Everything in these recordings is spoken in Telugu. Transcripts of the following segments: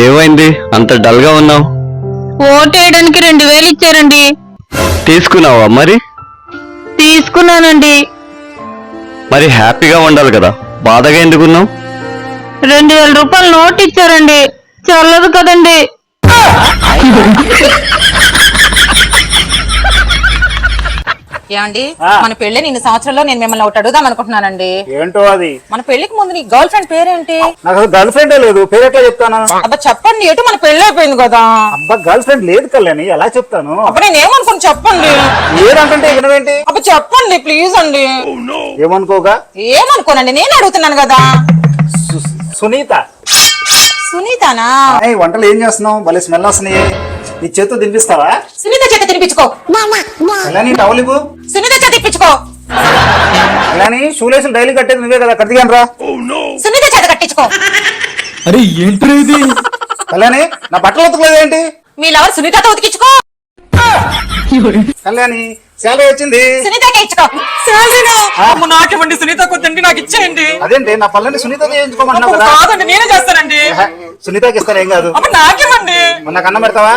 ఏమైంది అంత డల్ గా ఉన్నావు? ఓటేయడానికి 2000 ఇచ్చారండి. తీసుకున్నావా మరి? తీసుకున్నానండి. మరి హ్యాపీగా ఉండాలి కదా, బాధగా ఎందుకున్నావు? 2000 రూపాయలు నోట్ ఇచ్చారండి, చల్లదు కదండి. ఏమండి, మన పెళ్లి ఇన్ని సంవత్సరాల్లో నేను మిమ్మల్ని ఒకటి అడుగుదాం అనుకుంటున్నానండి. ఏంటో అది? మన పెళ్లికి ముందు నీ గర్ల్ ఫ్రెండ్ పేరేంటి? నాకు అసలు గర్ల్ ఫ్రెండ్ లేదు, పేరు ఎట్లా చెప్తాను? అబ్బా చెప్పండి, ఎటు మన పెళ్లి అయిపోయింది కదా. అబ్బా గర్ల్ ఫ్రెండ్ లేదు కళ్యాణి, ఎలా చెప్తాను? అబ్బా నేను ఏమనుకుని చెప్పండి. ఏదంటే వినవేంటి? అబ్బా చెప్పండి ప్లీజ్ అండి. ఏమనుకోగా? ఏమనుకోనండి, నేను అడుగుతున్నాను కదా. సునీత. సునీతనా? వంటలు ఏం చేస్తున్నావు? భలే స్మెల్ వస్తున్నాయి, నీ చేత్తో తినిపిస్తావా? సునీత చేత తినిపించుకో. కళ్యాణి టవల్ ఇవ్వు. సునీత చేత తిప్పించుకో. కళ్యాణి షూలేసులు డైలీ కట్టేది నువ్వే కదా, కట్టిగాను రా. సునీత చేత కట్టించుకో. అరే ఏంటి ఇది? కళ్యాణి నా బట్టలు ఉతకలేదు ఏంటి? మీ లవర్ సునీతతో ఉతికించుకో. కళ్యాణి శాలరీ వచ్చింది, సునీతకే ఇచ్చుకో. నాకేమండి, సునీత కొద్దండి, నాకు ఇచ్చేయండి. అదేంటి నా పళ్ళని సునీత చేయించుకోమంటున్నావు కదా? కాదండి, నేనే చేస్తానండి. సునీతకి ఇస్తాను, ఏం కాదు. నాకేమండి, నాకు అన్నం పెడతావా?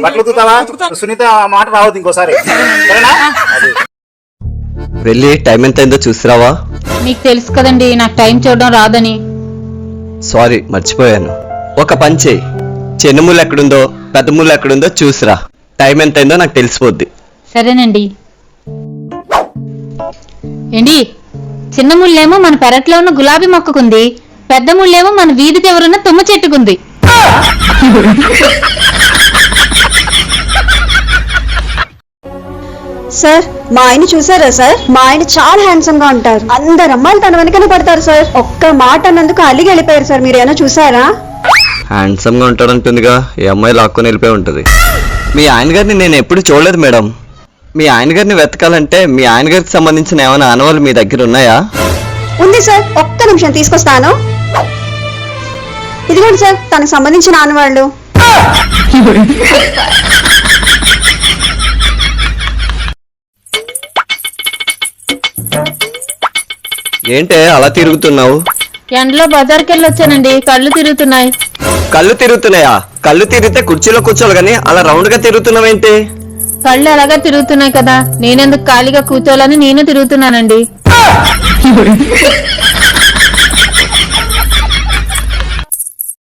బట్టలు ఉతుకుతావా? సునీత మాట రావద్దు ఇంకోసారి, సరేనా? వెళ్ళి టైం ఎంత అయిందో చూసిరావా? మీకు తెలుసు కదండి నాకు టైం చూడడం రాదని. సారీ మర్చిపోయాను. ఒక పని చేయి, చిన్న ముళ్ళు ఎక్కడుందో పెద్ద ముళ్ళు ఎక్కడుందో చూసిరా, టైం ఎంత అయిందో నాకు తెలిసిపోద్ది. సరేనండి. ఏంటి, చిన్న ముళ్ళేమో మన పెరట్లో ఉన్న గులాబీ మొక్కకుంది, పెద్ద ముళ్ళేమో మన వీధి చివరున్న తుమ్మ చెట్టుకుంది. సార్ మా ఆయన చూసారా సార్? మా ఆయన చాలా హ్యాండ్సమ్ గా ఉంటారు, అందరు అమ్మాయిలు తన వెనకనే పడతారు సార్. ఒక్క మాట అన్నందుకు అలిగి వెళ్ళిపోయారు సార్. మీరు ఏమైనా చూసారా? హ్యాండ్సమ్ గా ఉంటాడంటుందిగా, ఏ అమ్మాయి లాక్కొని వెళ్ళిపోయి ఉంటది. మీ ఆయన గారిని నేను ఎప్పుడు చూడలేదు మేడం. మీ ఆయన గారిని వెతకాలంటే మీ ఆయన గారికి సంబంధించిన ఏమైనా ఆనవాళ్ళు మీ దగ్గర ఉన్నాయా? ఉంది సార్, ఒక్క నిమిషం తీసుకొస్తాను. ఇదిగోండి సార్ తనకు సంబంధించిన ఆనవాళ్ళు. ఏంటే అలా తిరుగుతున్నావు? ఎండలో బజార్కి వెళ్ళి వచ్చానండి, కళ్ళు తిరుగుతున్నాయి. కళ్ళు తిరుగుతున్నాయా? కళ్ళు తిరిగితే కుర్చీలో కూర్చోవాలి కానీ అలా రౌండ్ గా తిరుగుతున్నావేంటి? కళ్ళు అలాగా తిరుగుతున్నాయి కదా, నేనెందుకు ఖాళీగా కూర్చోవాలని నేను తిరుగుతున్నానండి.